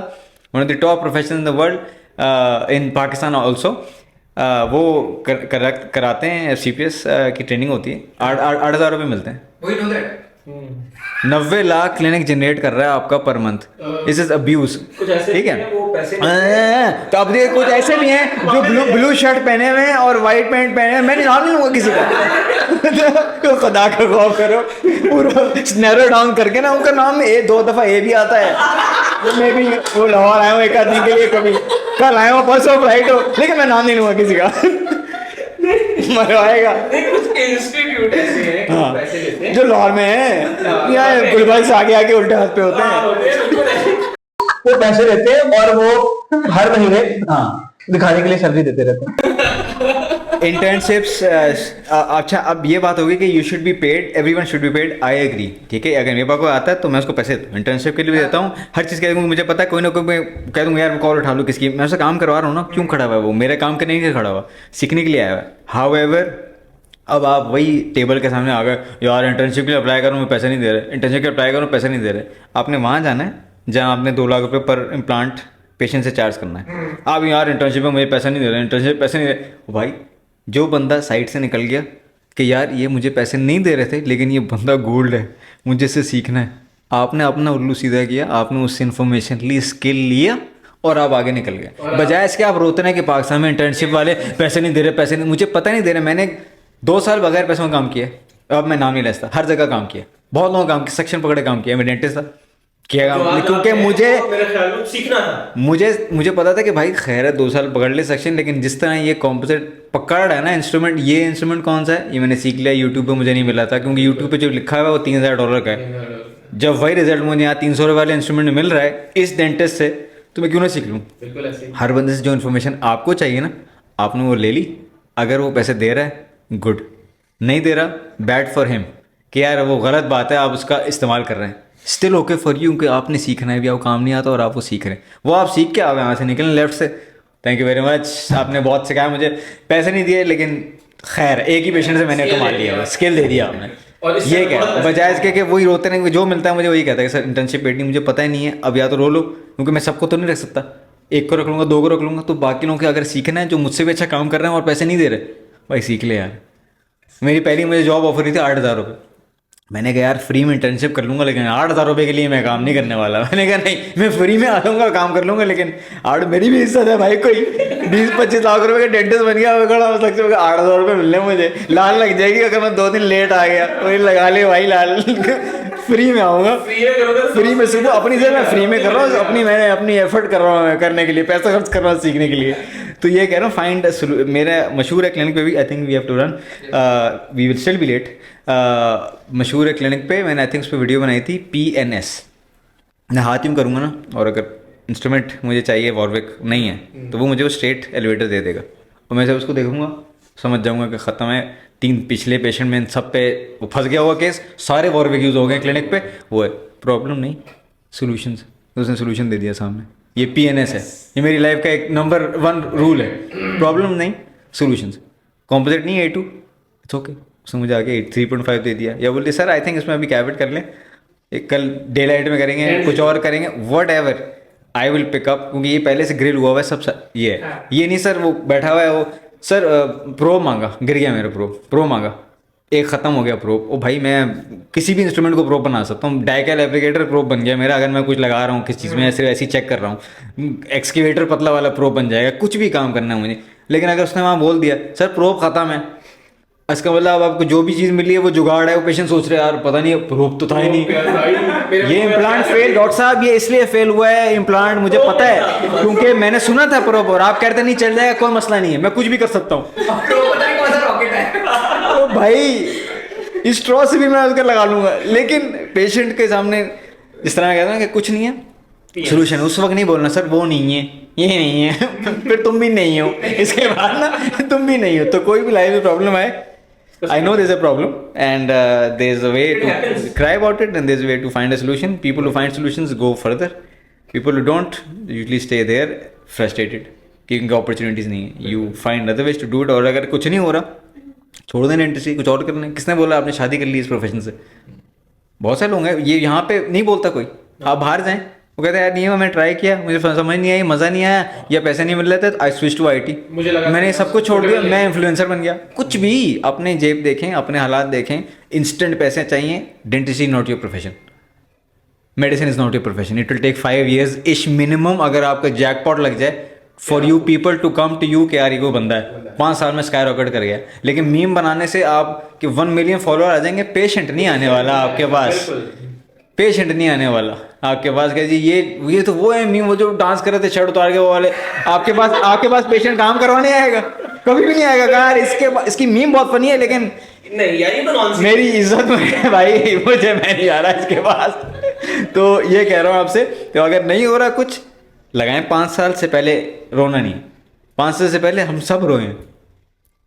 one of the top professional in the world in Pakistan also, वो कराते हैं CPS की ट्रेनिंग होती है, 8,000 रुपये मिलते हैं। 90 लाख क्लिनिक जनरेट कर रहा है आपका per month, this is abuse, ठीक है। तो अब देखिए कुछ ऐसे भी हैं जो ब्लू शर्ट पहने हुए हैं और वाइट पैंट पहने हुए हैं, मैं नाम नहीं लूँगा किसी का तो खुदा का खौफ करो, पूरा नैरो डाउन करके ना उनका नाम 2 दफ़ा ए भी आता है। मैं भी वो लाहौर आया हूँ एक आदमी के लिए, कभी कल आया हूँ, परसों फ्लाइट हो, लेकिन मैं नाम नहीं लूँगा किसी का मरवाएगा। कुछ इंस्टीट्यूट ऐसे हैं कि पैसे लेते हैं जो लाहौर में है, यहाँ गुलबर्ग से आगे उल्टे हाथ पे होते हैं, वो पैसे लेते हैं और वो हर महीने दिखाने के लिए सैलरी देते रहते हैं। इंटर्नशिप्स, अच्छा अब ये बात होगी कि you should be paid, everyone should be paid, I agree, ठीक है। अगर मेरे पास कोई आता है तो मैं उसको पैसे इंटर्नशिप के लिए भी देता हूँ, हर चीज़ कह दूँगा, मुझे पता है कोई ना कोई मैं कह दूँगा यार कॉल उठा लूँ किसकी, मैं उससे काम करवा रहा हूँ ना, क्यों खड़ा हुआ है वो, मेरे काम करने के लिए खड़ा हुआ, सीखने के लिए आया हुआ है। हाउएवर अब आप वही टेबल के सामने आ गए, यार इंटर्नशिप के लिए अप्लाई करूँ मैं पैसे नहीं दे रहे, इंटर्नशिप के लिए अप्लाई करूँ पैसे नहीं दे रहे, आपने वहाँ जाना है जहाँ आपने 2 लाख रुपये पर इम्प्लांट पेशेंट से चार्ज करना है। आप यार इंटर्नशिप में मुझे पैसा नहीं दे रहे, इंटर्नशिप पैसे नहीं दे रहे, भाई जो बंदा साइड से निकल गया कि यार ये मुझे पैसे नहीं दे रहे थे लेकिन ये बंदा गोल्ड है, मुझे इससे सीखना है, आपने अपना उल्लू सीधा किया, आपने उससे इन्फॉर्मेशन ली, स्किल लिया और आप आगे निकल गए। बजाय इसके आप रोते हैं कि पाकिस्तान में इंटर्नशिप वाले पैसे नहीं दे रहे, पैसे नहीं, मुझे पता नहीं दे रहे, मैंने 2 साल बगैर पैसों का काम किया, अब मैं नाम नहीं लेता, हर जगह काम किया, बहुत लोगों का काम किया, सेक्शन पकड़े काम किया, मैं डेंटिस्ट था किया काम, क्योंकि मुझे सीखना था, मुझे पता था कि भाई खैर है 2 साल पकड़ ले सेक्शन, लेकिन जिस तरह ये कॉम्पोजिट पकड़ रहा है ना इंस्ट्रूमेंट, ये इंस्ट्रूमेंट कौन सा है ये मैंने सीख लिया, यूट्यूब पे मुझे नहीं मिला था, क्योंकि यूट्यूब पे जो लिखा हुआ है वो $3,000 का है। जब वही रिजल्ट मुझे यहाँ 300 रुपये वाले इंस्ट्रूमेंट मिल रहा है इस डेंटिस्ट से, तो मैं क्यों ना सीख लूँ। बिल्कुल ऐसे हर बंदे से जो इन्फॉर्मेशन आपको चाहिए ना, आपने वो ले ली, अगर वो पैसे दे रहा है गुड, नहीं दे रहा बैड फॉर हिम, कि यार वो गलत बात है, आप उसका इस्तेमाल कर रहे हैं, स्टिल ओके फॉर यू, कि आपने सीखना है भी, आपको काम नहीं आता और आप वो सीख रहे हैं, वो आप सीख के आओ यहाँ से निकलें लेफ्ट से। थैंक यू वेरी मच, आपने बहुत सिखाया मुझे, पैसे नहीं दिए लेकिन खैर एक ही पेशेंट से मैंने कमा लिया, स्किल दे दिया आपने, ये क्या बजाय इसके कि वही रोते नहीं, जो मिलता है मुझे वही कहता है कि सर इंटर्नशिप पेड नहीं, मुझे पता ही नहीं है, अब या तो रो लो, क्योंकि मैं सबको तो नहीं रख सकता, 1 को रख लूँगा, 2 को रख लूँगा, तो बाकी लोगों के अगर सीखना है जो मुझसे भी अच्छा काम कर रहे हैं और पैसे नहीं दे रहे, भाई सीख ले यार। मेरी पहली मुझे जॉब ऑफर हुई थी 8,000 रुपये, मैंने कहा यार फ्री में इंटर्नशिप कर लूँगा लेकिन 8,000 रुपये के लिए मैं काम नहीं करने वाला, मैंने कहा नहीं मैं फ्री में आ लूँगा काम कर लूँगा, लेकिन मेरी भी इज्जत है भाई, कोई 20-25 लाख रुपये का डेंटिस्ट बन गया, मैं खड़ा हो सकता है 8,000 रुपये मिलने मुझे, लाल लग जाएगी अगर मैं 2 दिन लेट आ गया, वही लगा ले भाई लाल फ्री में आऊँगा, फ्री में सुबह अपनी से मैं फ्री में कर रहा हूँ, मैंने अपनी एफर्ट कर रहा हूँ करने के लिए, पैसा खर्च कर रहा हूँ सीखने के लिए, तो ये कह रहा हूँ फाइंड मेरा मशहूर है क्लिनिक पे भी, I think we have to run, we will still be late, मशहूर है क्लिनिक पे, मैंने आई थिंक उस पर वीडियो बनाई थी, PNS, मैं हाथ यूँ करूँगा ना, और अगर इंस्ट्रूमेंट मुझे चाहिए वॉरविक नहीं है तो वो मुझे वो स्ट्रेट एलिवेटर दे देगा, और मैं जब उसको देखूँगा समझ जाऊंगा कि ख़त्म है। 3 पिछले पेशेंट में इन सब पे वो फंस गया हुआ केस, सारे बारबेक्यूज हो गए क्लिनिक पे, वो है प्रॉब्लम नहीं सोल्यूशन। उसने सोल्यूशन दे दिया सामने। ये PNS है, ये मेरी लाइफ का एक नंबर 1 रूल है, प्रॉब्लम नहीं सोल्यूशंस। कॉम्पोजिट नहीं A2, इट्स ओके, उसने मुझे आके 3.5 दे दिया, या बोलते सर आई थिंक इसमें अभी कैबिट कर लें, एक कल डे लाइट में करेंगे, कुछ और करेंगे, what ever I will pick up, क्योंकि ये पहले से ग्रिल हुआ हुआ है सब। ये है, ये नहीं सर वो बैठा हुआ है वो सर प्रो मांगा, गिर गया मेरा प्रो मांगा, एक ख़त्म हो गया प्रो। ओ भाई मैं किसी भी इंस्ट्रूमेंट को प्रो बना सकता हूँ, डाइकल एप्लीकेटर प्रो बन गया मेरा, अगर मैं कुछ लगा रहा हूँ किस चीज़ में सिर्फ ऐसे ही चेक कर रहा हूँ, एक्सकेवेटर पतला वाला प्रो बन जाएगा, कुछ भी काम करना है मुझे। लेकिन अगर उसने वहाँ बोल दिया सर प्रो ख़त्म है, इसका मतलब अब आपको जो भी चीज़ मिली है वो जुगाड़ है, वो पेशेंट सोच रहे यार पता नहीं प्रूफ तो था ही नहीं, ये इम्प्लांट फेल, डॉक्टर साहब ये इसलिए फेल हुआ है इम्प्लांट, मुझे पता है क्योंकि मैंने सुना था प्रूफ, और आप कहते नहीं चल जाएगा, कोई मसला नहीं है, मैं कुछ भी कर सकता हूँ। तो भाई स्ट्रॉ से भी मैं उसका लगा लूंगा, लेकिन पेशेंट के सामने जिस तरह कहता हूँ कि कुछ नहीं है सोल्यूशन, उस वक्त नहीं बोलना सर वो नहीं है ये नहीं है फिर तुम भी नहीं हो, इसके बाद ना तुम भी नहीं हो। तो कोई भी लाइफ में प्रॉब्लम आए, I know there's a problem and there's a way to cry about it and there's a way to find a solution. People who find solutions go further. People who don't usually stay there frustrated क्योंकि opportunities नहीं है. You find other ways to do it. और अगर कुछ नहीं हो रहा छोड़ देना इंडस्ट्री, कुछ और करना। किसने बोला आपने शादी कर ली इस प्रोफेशन से? बहुत सारे लोग हैं, ये यहाँ पे नहीं बोलता कोई, आप बाहर जाएं वो कहते हैं यार नहीं मैं ट्राई किया, मुझे समझ नहीं आई, मज़ा नहीं आया, या पैसे नहीं मिल रहे थे, आई स्विच टू IT, मैंने सब कुछ छोड़ दिया, मैं इन्फ्लुएंसर बन गया। कुछ भी, अपने जेब देखें, अपने हालात देखें, इंस्टेंट पैसे चाहिए। Dentistry not your profession, medicine is not your profession, it will take 5 years ish minimum. अगर आपका जैकपॉट लग जाए for you people to come to you कि यार ये कोई बंदा है 5 साल में स्काई रॉकेट कर गया। लेकिन मीम बनाने से आपके 1 million फॉलोअर आ जाएंगे, पेशेंट नहीं आने वाला आपके पास, पेशेंट नहीं आने वाला आपके पास। कह जी ये तो वो है मीम, वो जो डांस कर रहे थे शर्ट उतार के वो वाले, आपके पास पेशेंट काम करवाने आएगा? कभी भी नहीं आएगा। यार इसकी मीम बहुत फनी है, लेकिन नहीं यार ये तो नॉनसेंस, मेरी इज्जत में भाई मुझे मैं नहीं आ रहा इसके पास। तो ये कह रहा हूँ आपसे, तो अगर नहीं हो रहा कुछ लगाएं। 5 साल से पहले रोना नहीं, 5 साल से पहले हम सब रोए।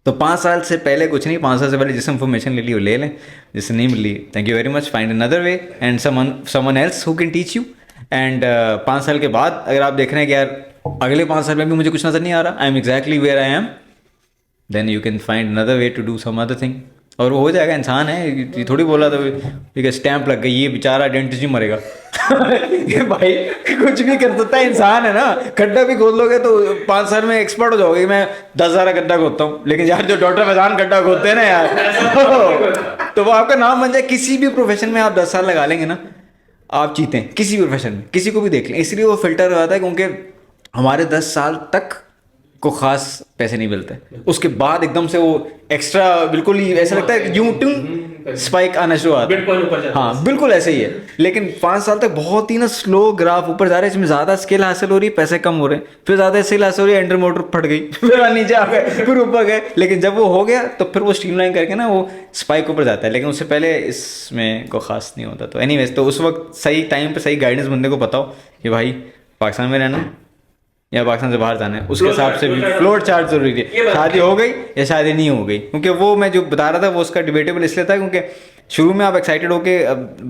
तो 5 साल से पहले कुछ नहीं, 5 साल से पहले जिस इन्फॉर्मेशन ले ली वो ले लें, जिससे नहीं मिली thank you very much, find another way and someone else who can teach you. And 5 साल के बाद अगर आप देख रहे हैं कि यार अगले 5 साल में भी मुझे कुछ नज़र नहीं आ रहा, I am exactly where I am, then you can find another way to do some other thing. और वो हो जाएगा, इंसान है, ये थोड़ी बोला था ठीक है स्टैंप लग गई ये बेचारा डेंटिस्ट ही मरेगा ये भाई कुछ भी कर सकता है, इंसान है ना। गड्ढा भी खोद लोगे तो 5 साल में एक्सपर्ट हो जाओगे। मैं 10,000 गड्ढा खोदता हूँ, लेकिन यार जो डॉक्टर फैजान गड्ढा खोदते हैं ना यार तो वो आपका नाम बन जाए। किसी भी प्रोफेशन में आप 10 साल लगा लेंगे ना, आप जीते हैं किसी प्रोफेशन में, किसी को भी देख लें। इसलिए वो फिल्टर हो जाता है क्योंकि हमारे 10 साल तक को खास पैसे नहीं मिलते, उसके बाद एकदम से वो एक्स्ट्रा बिल्कुल ही ऐसा लगता है यूं टू स्पाइक आना शुरू होता है। हाँ बिल्कुल ऐसे ही है। लेकिन 5 साल तक बहुत ही ना स्लो ग्राफ ऊपर जा रहा है, इसमें ज़्यादा स्किल हासिल हो रही है, पैसे कम हो रहे हैं, फिर ज़्यादा स्किल हासिल हो रही है, एंडर मोटर फट गई, फिर नीचे आ गए, फिर ऊपर गए। लेकिन जब वो हो गया तो फिर वो स्ट्रीमलाइन करके ना वो स्पाइक ऊपर जाता है, लेकिन उससे पहले इसमें को खास नहीं होता। तो एनीवेज, तो उस वक्त सही टाइम पर सही गाइडेंस बंदे को पता हो कि भाई पाकिस्तान में रहना है या पाकिस्तान से बाहर जाना है, उसके हिसाब से भी फ्लोर चार्ट जरूरी है। शादी हो गई या शादी नहीं हो गई, क्योंकि वो मैं जो बता रहा था वो उसका डिबेटेबल इसलिए था क्योंकि शुरू में आप एक्साइटेड होके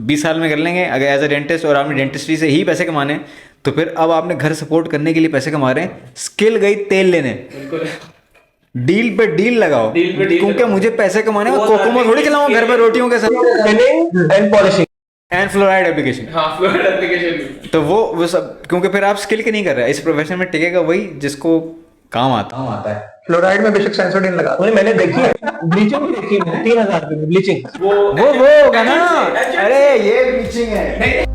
20 साल में कर लेंगे अगर एज अ डेंटिस्ट, और आपने डेंटिस्ट्री से ही पैसे कमाने, तो फिर अब आपने घर सपोर्ट करने के लिए पैसे कमा रहे हैं, स्किल गई तेल लेने, डील पे डील लगाओ, क्योंकि मुझे पैसे कमाने में कोकोमो थोड़ी खिलाऊंगा घर पे रोटियों के साथ एंड फ्लोराइड एप्लीकेशन। हाँ फ्लोराइड एप्लीकेशन तो वो सब, क्योंकि फिर आप स्किल के नहीं कर रहे, इस प्रोफेशन में टिकेगा वही जिसको काम आता है। फ्लोराइड में बेशक सेंसोडाइन लगा, मैंने देखी है, ब्लीचिंग भी देखी है 3000 रुपए में ब्लीचिंग, वो होगा ना, अरे ये ब्लीचिंग है।